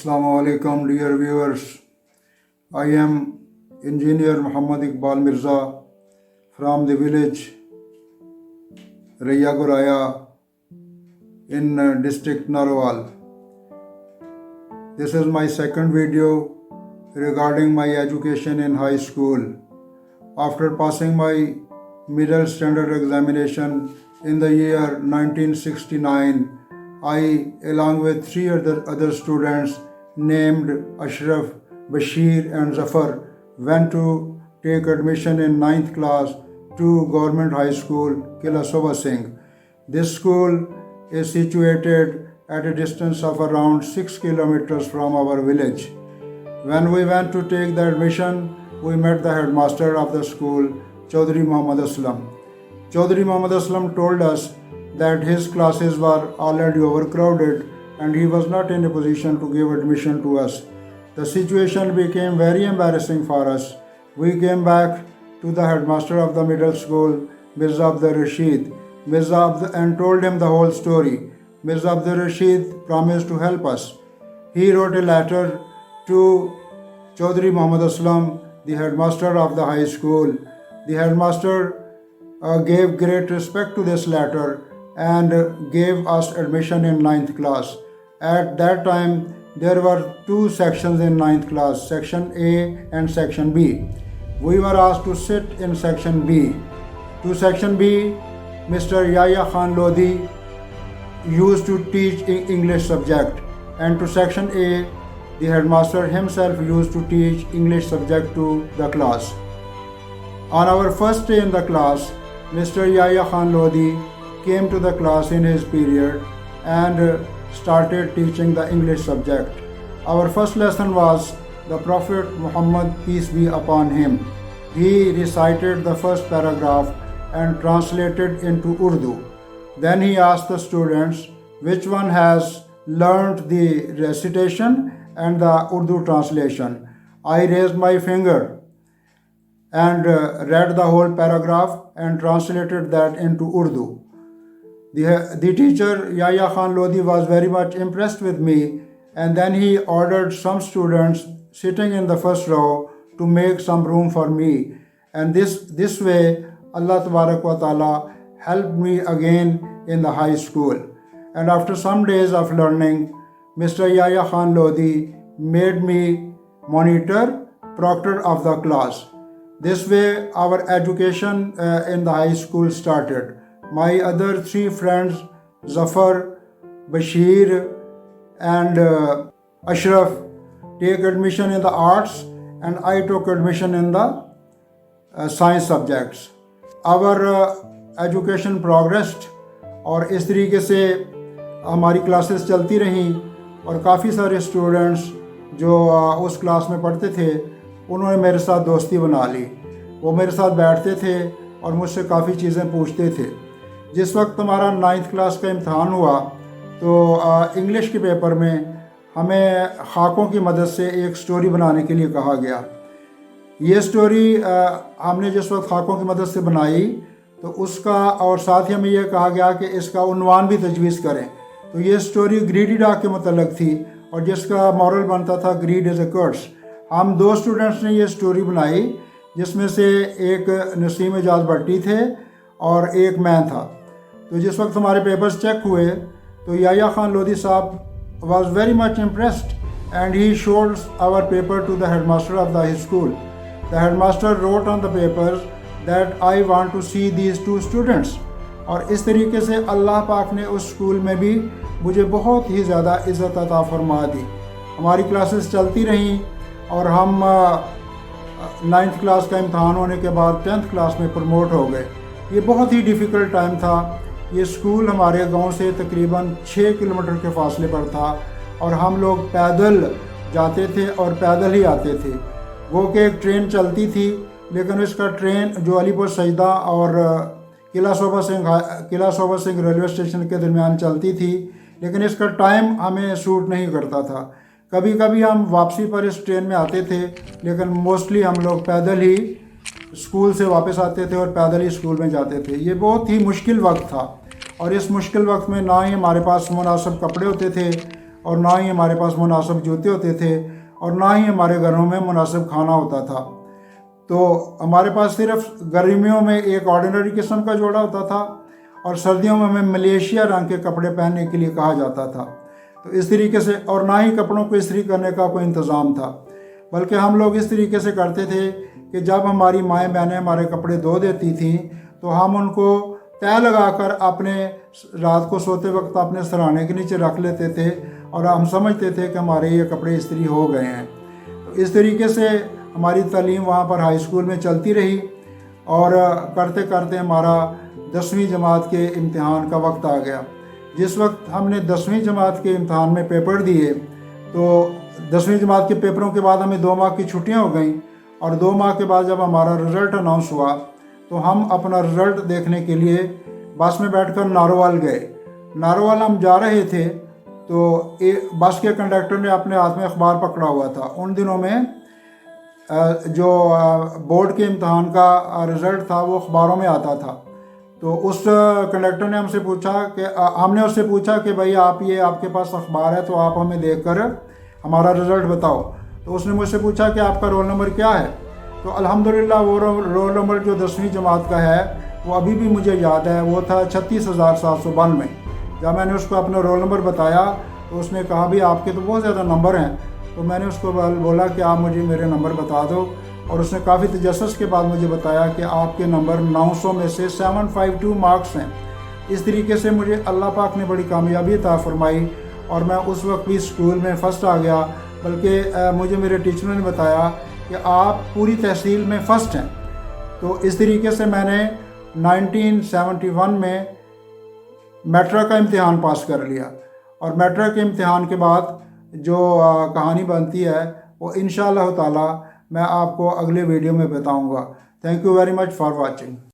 Assalamu alaikum, dear viewers. I am Engineer Muhammad Iqbal Mirza from the village Raya Goraya in district Narwal. This is my second video regarding my education in high school. After passing my middle standard examination in the year 1969, I, along with three other students named Ashraf, Bashir and Zafar, went to take admission in 9th class to Government High School, Kila Soba Singh. This school is situated at a distance of around 6 kilometers from our village. When we went to take the admission, we met the headmaster of the school, Chaudhry Muhammad Aslam. Chaudhry Muhammad Aslam told us that his classes were already overcrowded and he was not in a position to give admission to us. The situation became very embarrassing for us. We came back to the headmaster of the middle school, Mirza Abdul Rashid, and told him the whole story. Mirza Abdul Rashid promised to help us. He wrote a letter to Chaudhry Muhammad Aslam, the headmaster of the high school. The headmaster gave great respect to this letter and gave us admission in 9th class. At that time, there were two sections in 9th class, section A and section B. We were asked to sit in section B. To section B, Mr. Yahya Khan Lodi used to teach English subject, and to section A, the headmaster himself used to teach English subject to the class. On our first day in the class, Mr. Yahya Khan Lodi came to the class in his period and started teaching the English subject. Our first lesson was the Prophet Muhammad, peace be upon him. He recited the first paragraph and translated into Urdu. Then he asked the students which one has learned the recitation and the Urdu translation. I raised my finger and read the whole paragraph and translated that into Urdu. The teacher, Yahya Khan Lodi, was very much impressed with me, and then he ordered some students sitting in the first row to make some room for me. And this way, Allah Tabarak wa Ta'ala helped me again in the high school. And after some days of learning, Mr. Yahya Khan Lodi made me monitor, proctor of the class. This way, our education in the high school started. My other three friends, Zafar, Bashir and Ashraf, take admission in the arts, and I took admission in the science subjects. Our education progressed اور اس طریقے سے ہماری classes چلتی رہیں اور کافی سارے students جو اس class میں پڑھتے تھے انہوں نے میرے ساتھ دوستی بنا لی. وہ میرے ساتھ بیٹھتے تھے اور مجھ سے کافی چیزیں پوچھتے تھے. جس وقت ہمارا 9th کلاس کا امتحان ہوا تو انگلش کے پیپر میں ہمیں خاکوں کی مدد سے ایک سٹوری بنانے کے لیے کہا گیا. یہ سٹوری ہم نے جس وقت خاکوں کی مدد سے بنائی تو اس کا اور ساتھ ہی ہمیں یہ کہا گیا کہ اس کا عنوان بھی تجویز کریں. تو یہ سٹوری گریڈی ڈاگ کے متعلق تھی اور جس کا مورل بنتا تھا گریڈ از اے کرس. ہم دو اسٹوڈنٹس نے یہ سٹوری بنائی جس میں سے ایک نسیم اعجاز بھٹی تھے اور ایک میں تھا. تو جس وقت ہمارے پیپرز چیک ہوئے تو یحییٰ Khan Lodhi sahib was very much impressed and he showed our paper to the head master of the school. The head master wrote on the papers that I want to see these two students. اور اس طریقے سے اللہ پاک نے اس school میں بھی مجھے بہت ہی زیادہ عزت عطا فرما دی. ہماری کلاسز چلتی رہیں اور ہم 9th کلاس کا امتحان ہونے کے بعد 10th کلاس میں پروموٹ ہو گئے. یہ بہت ہی ڈیفیکلٹ ٹائم تھا. یہ اسکول ہمارے گاؤں سے تقریباً 6 کلومیٹر کے فاصلے پر تھا اور ہم لوگ پیدل جاتے تھے اور پیدل ہی آتے تھے. وہ کہ ایک ٹرین چلتی تھی لیکن اس کا ٹرین جو علی پور سجدہ اور قلعہ صوبہ سنگھ ریلوے اسٹیشن کے درمیان چلتی تھی لیکن اس کا ٹائم ہمیں سوٹ نہیں کرتا تھا. کبھی کبھی ہم واپسی پر اس ٹرین میں آتے تھے لیکن موسٹلی ہم لوگ پیدل ہی اسکول سے واپس آتے تھے اور پیدل ہی اسکول میں جاتے تھے. یہ بہت ہی مشکل وقت تھا اور اس مشکل وقت میں نہ ہی ہمارے پاس مناسب کپڑے ہوتے تھے اور نہ ہی ہمارے پاس مناسب جوتے ہوتے تھے اور نہ ہی ہمارے گھروں میں مناسب کھانا ہوتا تھا۔ تو ہمارے پاس صرف گرمیوں میں ایک آرڈینری قسم کا جوڑا ہوتا تھا اور سردیوں میں ہمیں ملیشیا رنگ کے کپڑے پہننے کے لیے کہا جاتا تھا۔ تو اس طریقے سے، اور نہ ہی کپڑوں کو استری کرنے کا کوئی انتظام تھا، بلکہ ہم لوگ اس طریقے سے کرتے تھے کہ جب ہماری مائیں بہنیں ہمارے کپڑے دھو دیتی تھیں تو ہم ان کو تہہ لگا کر اپنے رات کو سوتے وقت اپنے سرہانے کے نیچے رکھ لیتے تھے اور ہم سمجھتے تھے کہ ہمارے یہ کپڑے استری ہو گئے ہیں۔ تو اس طریقے سے ہماری تعلیم وہاں پر ہائی اسکول میں چلتی رہی اور کرتے کرتے ہمارا 10ویں جماعت کے امتحان کا وقت آ گیا۔ جس وقت ہم نے 10ویں جماعت کے امتحان میں پیپر دیے تو 10ویں جماعت کے پیپروں کے بعد ہمیں 2 ماہ کی چھٹیاں ہو گئیں، اور 2 ماہ کے بعد جب ہمارا رزلٹ اناؤنس ہوا تو ہم اپنا رزلٹ دیکھنے کے لیے بس میں بیٹھ کر ناروال گئے۔ ناروال ہم جا رہے تھے تو بس کے کنڈکٹر نے اپنے ہاتھ میں اخبار پکڑا ہوا تھا۔ ان دنوں میں جو بورڈ کے امتحان کا رزلٹ تھا وہ اخباروں میں آتا تھا۔ تو اس کنڈکٹر نے ہم سے پوچھا کہ ہم نے اس سے پوچھا کہ بھائی آپ کے پاس اخبار ہے تو آپ ہمیں دیکھ کر ہمارا رزلٹ بتاؤ۔ تو اس نے مجھ سے پوچھا کہ آپ کا رول نمبر کیا ہے؟ تو الحمدللہ وہ رول نمبر جو 10ویں جماعت کا ہے وہ ابھی بھی مجھے یاد ہے، وہ تھا 36,792۔ جب میں نے اس کو اپنا رول نمبر بتایا تو اس نے کہا بھی آپ کے تو بہت زیادہ نمبر ہیں۔ تو میں نے اس کو بولا کہ آپ مجھے میرے نمبر بتا دو، اور اس نے کافی تجسس کے بعد مجھے بتایا کہ آپ کے نمبر 900 میں سے 752 مارکس ہیں۔ اس طریقے سے مجھے اللہ پاک نے بڑی کامیابی عطا فرمائی اور میں اس وقت بھی اسکول میں فرسٹ آ گیا، بلکہ مجھے میرے ٹیچروں نے بتایا کہ آپ پوری تحصیل میں فرسٹ ہیں۔ تو اس طریقے سے میں نے 1971 میں میٹرک کا امتحان پاس کر لیا، اور میٹرک کے امتحان کے بعد جو کہانی بنتی ہے وہ انشاءاللہ تعالی میں آپ کو اگلے ویڈیو میں بتاؤں گا۔ Thank you very much for watching.